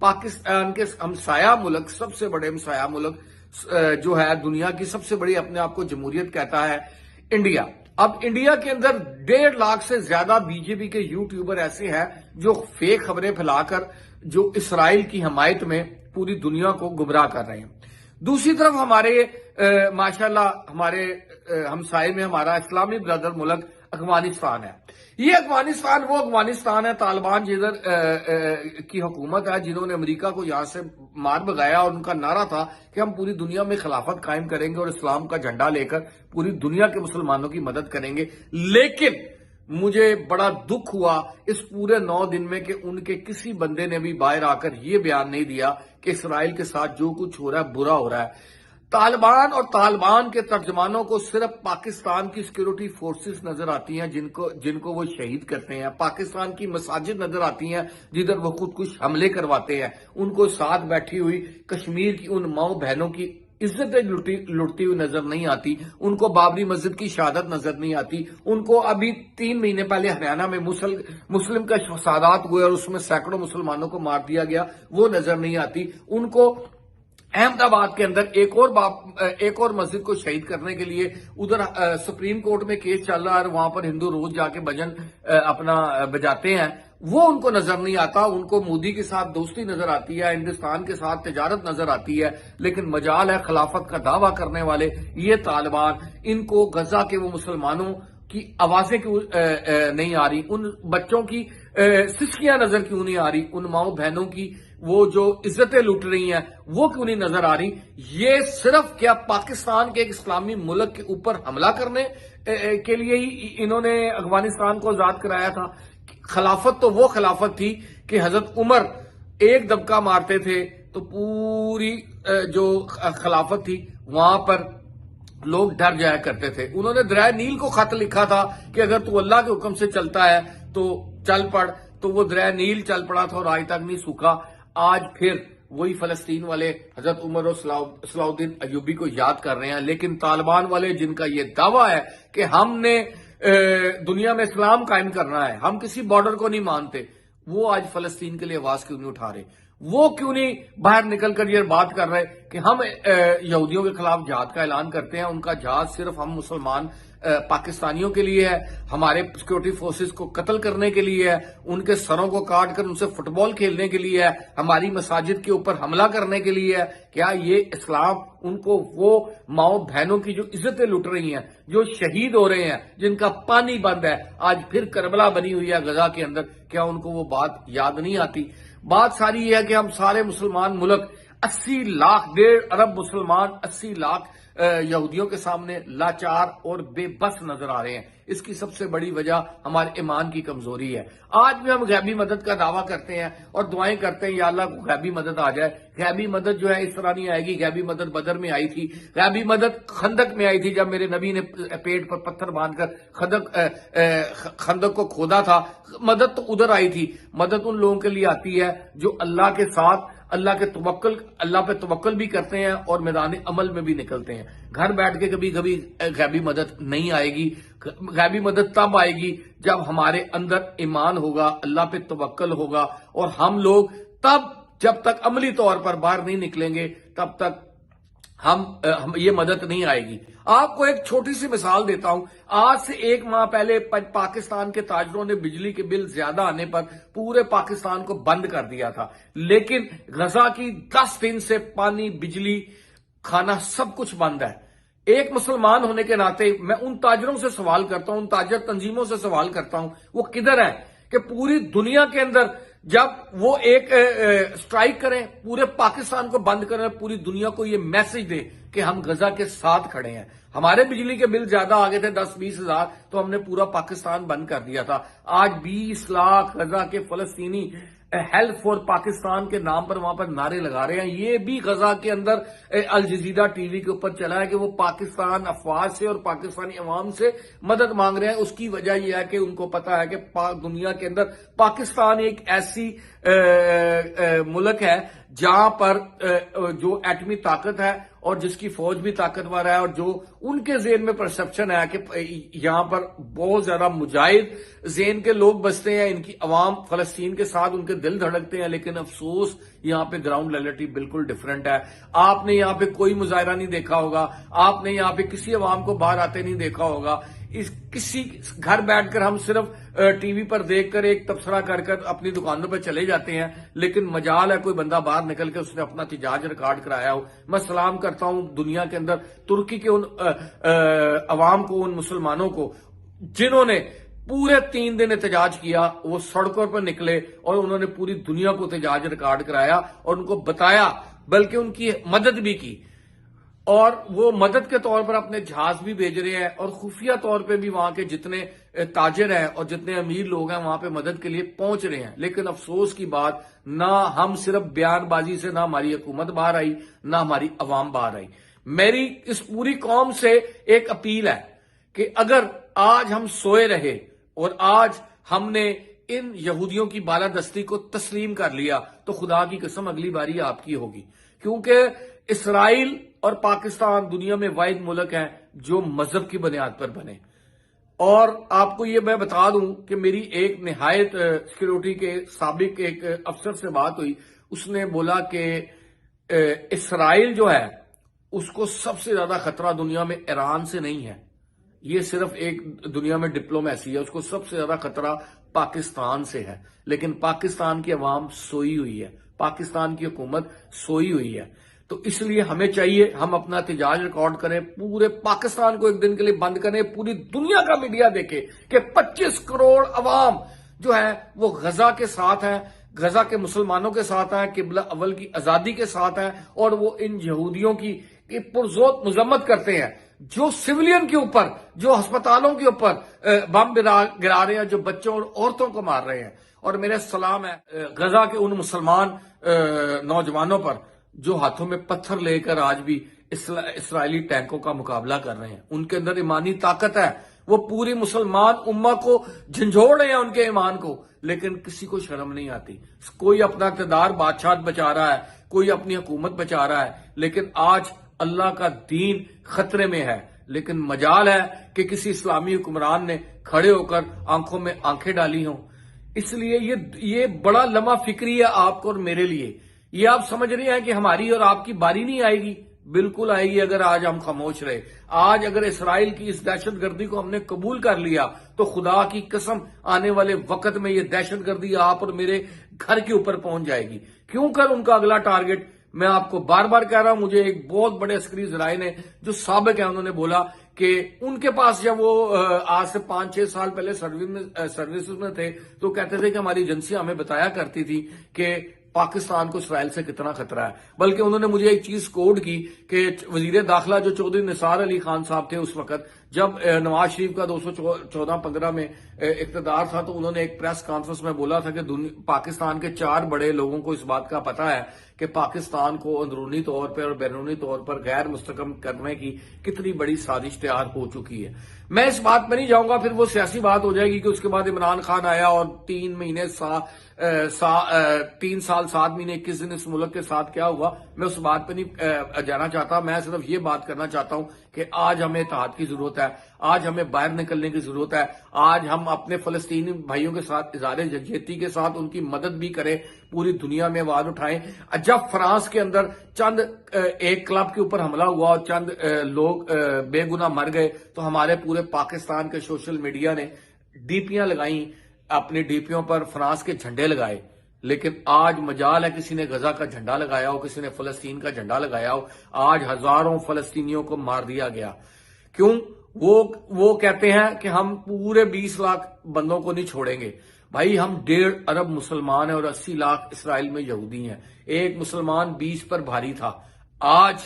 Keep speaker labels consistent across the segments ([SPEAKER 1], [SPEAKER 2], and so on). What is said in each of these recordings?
[SPEAKER 1] پاکستان کے ہمسایہ ملک، سب سے بڑے ہمسایہ ملک جو ہے دنیا کی سب سے بڑی اپنے آپ کو جمہوریت کہتا ہے، انڈیا. اب انڈیا کے اندر 1.5 لاکھ سے زیادہ بی جے پی کے یوٹیوبر ایسے ہیں جو فیک خبریں پھیلا کر جو اسرائیل کی حمایت میں پوری دنیا کو گمراہ کر رہے ہیں. دوسری طرف ہمارے ماشاءاللہ ہمارے ہمسائے میں ہمارا اسلامی برادر ملک افغانستان ہے. یہ افغانستان وہ افغانستان ہے طالبان جدھر کی حکومت ہے، جنہوں نے امریکہ کو یہاں سے مار بگایا، اور ان کا نعرہ تھا کہ ہم پوری دنیا میں خلافت قائم کریں گے اور اسلام کا جھنڈا لے کر پوری دنیا کے مسلمانوں کی مدد کریں گے. لیکن مجھے بڑا دکھ ہوا اس پورے 9 دن میں کہ ان کے کسی بندے نے بھی باہر آ کر یہ بیان نہیں دیا کہ اسرائیل کے ساتھ جو کچھ ہو رہا ہے برا ہو رہا ہے. طالبان اور طالبان کے ترجمانوں کو صرف پاکستان کی سیکیورٹی فورسز نظر آتی ہیں جن کو وہ شہید کرتے ہیں. پاکستان کی مساجد نظر آتی ہیں جدھر وہ خود کش حملے کرواتے ہیں. ان کو ساتھ بیٹھی ہوئی کشمیر کی ان ماؤں بہنوں کی عزتیں لٹتی ہوئی نظر نہیں آتی. ان کو بابری مسجد کی شہادت نظر نہیں آتی. ان کو ابھی 3 مہینے پہلے ہریانہ میں مسلم کا فسادات ہوئے اور اس میں سینکڑوں مسلمانوں کو مار دیا گیا، وہ نظر نہیں آتی. ان کو احمد آباد کے اندر ایک اور مسجد کو شہید کرنے کے لیے ادھر سپریم کورٹ میں کیس چل رہا ہے اور وہاں پر ہندو روز جا کے بھجن اپنا بجاتے ہیں، وہ ان کو نظر نہیں آتا. ان کو مودی کے ساتھ دوستی نظر آتی ہے، ہندوستان کے ساتھ تجارت نظر آتی ہے، لیکن مجال ہے خلافت کا دعویٰ کرنے والے یہ طالبان. ان کو غزہ کے وہ مسلمانوں کی آوازیں کیوں نہیں آ رہی، ان بچوں کی سسکیاں نظر کیوں نہیں آ رہی، ان ماؤں بہنوں کی وہ جو عزتیں لوٹ رہی ہیں وہ کیوں نہیں نظر آ رہی. یہ صرف کیا پاکستان کے ایک اسلامی ملک کے اوپر حملہ کرنے کے لیے ہی انہوں نے افغانستان کو آزاد کرایا تھا؟ خلافت تو وہ خلافت تھی کہ حضرت عمر ایک دبکہ مارتے تھے تو پوری جو خلافت تھی وہاں پر لوگ ڈر جایا کرتے تھے. انہوں نے دریائے نیل کو خط لکھا تھا کہ اگر تو اللہ کے حکم سے چلتا ہے تو چل پڑ، تو وہ دریائے نیل چل پڑا تھا اور آج تک نہیں سوکھا. آج پھر وہی فلسطین والے حضرت عمر اور صلاح الدین ایوبی کو یاد کر رہے ہیں. لیکن طالبان والے جن کا یہ دعویٰ ہے کہ ہم نے دنیا میں اسلام قائم کرنا ہے، ہم کسی بارڈر کو نہیں مانتے، وہ آج فلسطین کے لیے آواز کیوں نہیں اٹھا رہے؟ وہ کیوں نہیں باہر نکل کر یہ بات کر رہے کہ ہم یہودیوں کے خلاف جہاد کا اعلان کرتے ہیں، ان کا جہاد صرف ہم مسلمان پاکستانیوں کے لیے ہے، ہمارے سیکورٹی فورسز کو قتل کرنے کے لیے ہے، ان کے سروں کو کاٹ کر ان سے فٹ بال کھیلنے کے لیے ہے، ہماری مساجد کے اوپر حملہ کرنے کے لیے ہے؟ کیا یہ اسلام ان کو وہ ماؤں بہنوں کی جو عزتیں لٹ رہی ہیں، جو شہید ہو رہے ہیں، جن کا پانی بند ہے، آج پھر کربلا بنی ہوئی ہے غزہ کے اندر، کیا ان کو وہ بات یاد نہیں آتی؟ بات ساری یہ ہے کہ ہم سارے مسلمان ملک 80 لاکھ 1.5 ارب مسلمان 80 لاکھ یہودیوں کے سامنے لاچار اور بے بس نظر آ رہے ہیں. اس کی سب سے بڑی وجہ ہمارے ایمان کی کمزوری ہے. آج بھی ہم غیبی مدد کا دعویٰ کرتے ہیں اور دعائیں کرتے ہیں یا اللہ کو غیبی مدد آ جائے. غیبی مدد جو ہے اس طرح نہیں آئے گی. غیبی مدد بدر میں آئی تھی، غیبی مدد خندق میں آئی تھی جب میرے نبی نے پیٹ پر پتھر باندھ کر خندق کو کھودا تھا. مدد تو ادھر آئی تھی. مدد ان لوگوں کے لیے آتی ہے جو اللہ کے ساتھ اللہ پہ توکل بھی کرتے ہیں اور میدان عمل میں بھی نکلتے ہیں. گھر بیٹھ کے کبھی غیبی مدد نہیں آئے گی. غیبی مدد تب آئے گی جب ہمارے اندر ایمان ہوگا، اللہ پہ توکل ہوگا، اور ہم لوگ جب تک عملی طور پر باہر نہیں نکلیں گے تب تک یہ مدد نہیں آئے گی. آپ کو ایک چھوٹی سی مثال دیتا ہوں. آج سے 1 ماہ پہلے پاکستان کے تاجروں نے بجلی کے بل زیادہ آنے پر پورے پاکستان کو بند کر دیا تھا، لیکن غزہ کی 10 دن سے پانی، بجلی، کھانا سب کچھ بند ہے. ایک مسلمان ہونے کے ناطے میں ان تاجروں سے سوال کرتا ہوں، ان تاجر تنظیموں سے سوال کرتا ہوں، وہ کدھر ہیں کہ پوری دنیا کے اندر جب وہ ایک سٹرائک کریں، پورے پاکستان کو بند کریں، پوری دنیا کو یہ میسج دیں کہ ہم غزہ کے ساتھ کھڑے ہیں. ہمارے بجلی کے بل زیادہ آگے تھے 10-20 ہزار، تو ہم نے پورا پاکستان بند کر دیا تھا. آج 20 لاکھ غزہ کے فلسطینی ہیلپ فور پاکستان کے نام پر وہاں پر نعرے لگا رہے ہیں. یہ بھی غزہ کے اندر الجزیرہ ٹی وی کے اوپر چلا ہے کہ وہ پاکستان افواج سے اور پاکستانی عوام سے مدد مانگ رہے ہیں. اس کی وجہ یہ ہے کہ ان کو پتا ہے کہ دنیا کے اندر پاکستان ایک ایسی ملک ہے جہاں پر جو ایٹمی طاقت ہے اور جس کی فوج بھی طاقتور ہے، اور جو ان کے ذہن میں پرسپشن ہے کہ یہاں پر بہت زیادہ مجاہد ذہن کے لوگ بستے ہیں، ان کی عوام فلسطین کے ساتھ ان کے دل دھڑکتے ہیں، لیکن افسوس یہاں پہ گراؤنڈ ریئلٹی بالکل ڈیفرنٹ ہے۔ آپ نے یہاں پہ کوئی مظاہرہ نہیں دیکھا ہوگا، آپ نے یہاں پہ کسی عوام کو باہر آتے نہیں دیکھا ہوگا، کسی گھر بیٹھ کر ہم صرف ٹی وی پر دیکھ کر ایک تبصرہ کر کر اپنی دکانوں پہ چلے جاتے ہیں، لیکن مجال ہے کوئی بندہ باہر نکل کے اس نے اپنا احتجاج ریکارڈ کرایا ہو۔ میں سلام کرتا ہوں دنیا کے اندر ترکی کے ان عوام کو، ان مسلمانوں کو جنہوں نے پورے 3 دن احتجاج کیا، وہ سڑکوں پر نکلے اور انہوں نے پوری دنیا کو احتجاج ریکارڈ کرایا اور ان کو بتایا، بلکہ ان کی مدد بھی کی، اور وہ مدد کے طور پر اپنے جہاز بھی بھیج رہے ہیں، اور خفیہ طور پہ بھی وہاں کے جتنے تاجر ہیں اور جتنے امیر لوگ ہیں وہاں پہ مدد کے لیے پہنچ رہے ہیں۔ لیکن افسوس کی بات، نہ ہم صرف بیان بازی سے، نہ ہماری حکومت باہر آئی، نہ ہماری عوام باہر آئی۔ میری اس پوری قوم سے ایک اپیل ہے کہ اگر آج ہم سوئے رہے اور آج ہم نے ان یہودیوں کی بالادستی کو تسلیم کر لیا، تو خدا کی قسم اگلی باری آپ کی ہوگی، کیونکہ اسرائیل اور پاکستان دنیا میں واحد ملک ہیں جو مذہب کی بنیاد پر بنے۔ اور آپ کو یہ میں بتا دوں کہ میری ایک نہایت سیکیورٹی کے سابق ایک افسر سے بات ہوئی، اس نے بولا کہ اسرائیل جو ہے اس کو سب سے زیادہ خطرہ دنیا میں ایران سے نہیں ہے، یہ صرف ایک دنیا میں ڈپلومیسی ہے، اس کو سب سے زیادہ خطرہ پاکستان سے ہے۔ لیکن پاکستان کی عوام سوئی ہوئی ہے، پاکستان کی حکومت سوئی ہوئی ہے، تو اس لیے ہمیں چاہیے ہم اپنا احتجاج ریکارڈ کریں، پورے پاکستان کو ایک دن کے لیے بند کریں، پوری دنیا کا میڈیا دیکھے کہ 25 کروڑ عوام جو ہے وہ غزہ کے ساتھ ہیں، غزہ کے مسلمانوں کے ساتھ ہیں، قبلہ اول کی آزادی کے ساتھ ہیں، اور وہ ان یہودیوں کی پرزور مذمت کرتے ہیں جو سویلین کے اوپر، جو ہسپتالوں کے اوپر بم گرا رہے ہیں، جو بچوں اور عورتوں کو مار رہے ہیں۔ اور میرا سلام ہے غزہ کے ان مسلمان نوجوانوں پر جو ہاتھوں میں پتھر لے کر آج بھی اسرائیلی ٹینکوں کا مقابلہ کر رہے ہیں۔ ان کے اندر ایمانی طاقت ہے، وہ پوری مسلمان امہ کو جھنجھوڑ رہے ہیں، ان کے ایمان کو، لیکن کسی کو شرم نہیں آتی۔ کوئی اپنا اقتدار بادشاہت بچا رہا ہے، کوئی اپنی حکومت بچا رہا ہے، لیکن آج اللہ کا دین خطرے میں ہے۔ لیکن مجال ہے کہ کسی اسلامی حکمران نے کھڑے ہو کر آنکھوں میں آنکھیں ڈالی ہوں۔ اس لیے یہ بڑا لمحہ فکری ہے آپ کو اور میرے لیے۔ یہ آپ سمجھ رہے ہیں کہ ہماری اور آپ کی باری نہیں آئے گی؟ بالکل آئے گی اگر آج ہم خاموش رہے۔ آج اگر اسرائیل کی اس دہشت گردی کو ہم نے قبول کر لیا تو خدا کی قسم آنے والے وقت میں یہ دہشت گردی آپ اور میرے گھر کے اوپر پہنچ جائے گی۔ کیوں کر ان کا اگلا ٹارگٹ، میں آپ کو بار بار کہہ رہا ہوں، مجھے ایک بہت بڑے عسکری ذرائع نے جو سابق ہیں انہوں نے بولا کہ ان کے پاس جب وہ آج سے 5-6 سال پہلے سروسز میں تھے تو کہتے تھے کہ ہماری ایجنسیاں ہمیں بتایا کرتی تھی کہ پاکستان کو اسرائیل سے کتنا خطرہ ہے۔ بلکہ انہوں نے مجھے ایک چیز کوڈ کی کہ وزیر داخلہ جو چودھری نثار علی خان صاحب تھے اس وقت، جب نواز شریف کا 2014-15 میں اقتدار تھا، تو انہوں نے ایک پریس کانفرنس میں بولا تھا کہ پاکستان کے 4 بڑے لوگوں کو اس بات کا پتہ ہے کہ پاکستان کو اندرونی طور پر اور بیرونی طور پر غیر مستحکم کرنے کی کتنی بڑی سازش تیار ہو چکی ہے۔ میں اس بات میں نہیں جاؤں گا، پھر وہ سیاسی بات ہو جائے گی کہ اس کے بعد عمران خان آیا اور 3 سال 7 مہینے 21 دن اس ملک کے ساتھ کیا ہوا، میں اس بات پہ نہیں جانا چاہتا۔ میں صرف یہ بات کرنا چاہتا ہوں کہ آج ہمیں اتحاد کی ضرورت ہے، آج ہمیں باہر نکلنے کی ضرورت ہے، آج ہم اپنے فلسطینی بھائیوں کے ساتھ اظہار یکجہتی کے ساتھ ان کی مدد بھی کریں، پوری دنیا میں آواز اٹھائیں۔ جب فرانس کے اندر چند ایک کلب کے اوپر حملہ ہوا اور چند لوگ بے گناہ مر گئے تو ہمارے پورے پاکستان کے سوشل میڈیا نے ڈیپیاں لگائیں، اپنی ڈیپیوں پر فرانس کے جھنڈے لگائے۔ لیکن آج مجال ہے کسی نے غزہ کا جھنڈا لگایا ہو، کسی نے فلسطین کا جھنڈا لگایا ہو، آج ہزاروں فلسطینیوں کو مار دیا گیا۔ کیوں؟ وہ کہتے ہیں کہ ہم پورے 20 لاکھ بندوں کو نہیں چھوڑیں گے۔ بھائی ہم 1.5 ارب مسلمان ہیں اور 80 لاکھ اسرائیل میں یہودی ہیں، ایک مسلمان 20 پر بھاری تھا، آج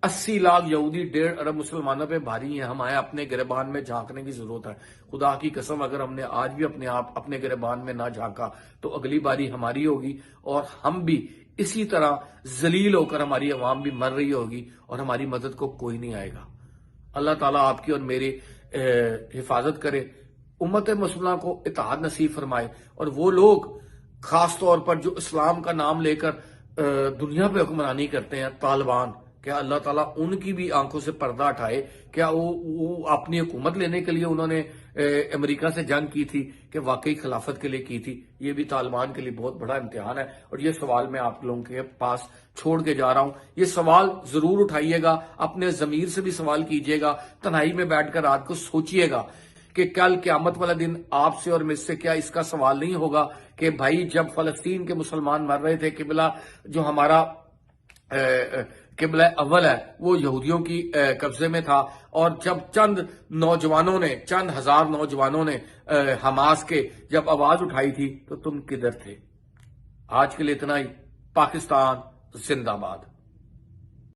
[SPEAKER 1] 80 لاکھ یہودی 1.5 ارب مسلمانوں پہ بھاری ہیں۔ ہمیں اپنے گریبان میں جھانکنے کی ضرورت ہے۔ خدا کی قسم اگر ہم نے آج بھی اپنے گریبان میں نہ جھانکا تو اگلی باری ہماری ہوگی، اور ہم بھی اسی طرح ذلیل ہو کر ہماری عوام بھی مر رہی ہوگی اور ہماری مدد کو کوئی نہیں آئے گا۔ اللہ تعالیٰ آپ کی اور میری حفاظت کرے، امت مسلمہ کو اتحاد نصیب فرمائے، اور وہ لوگ خاص طور پر جو اسلام کا نام لے کر دنیا پہ حکمرانی کرتے ہیں، طالبان، کیا اللہ تعالیٰ ان کی بھی آنکھوں سے پردہ اٹھائے؟ کیا وہ اپنی حکومت لینے کے لیے انہوں نے امریکہ سے جنگ کی تھی کہ واقعی خلافت کے لیے کی تھی؟ یہ بھی طالبان کے لیے بہت بڑا امتحان ہے، اور یہ سوال میں آپ لوگوں کے پاس چھوڑ کے جا رہا ہوں۔ یہ سوال ضرور اٹھائیے گا، اپنے ضمیر سے بھی سوال کیجیے گا، تنہائی میں بیٹھ کر رات کو سوچیے گا کہ کل قیامت والا دن آپ سے اور مجھ سے کیا اس کا سوال نہیں ہوگا کہ بھائی جب فلسطین کے مسلمان مر رہے تھے، قبلہ جو ہمارا قبلہ اول ہے وہ یہودیوں کی قبضے میں تھا، اور جب چند ہزار نوجوانوں نے حماس کے جب آواز اٹھائی تھی تو تم کدھر تھے؟ آج کے لیے اتنا ہی۔ پاکستان زندہ باد۔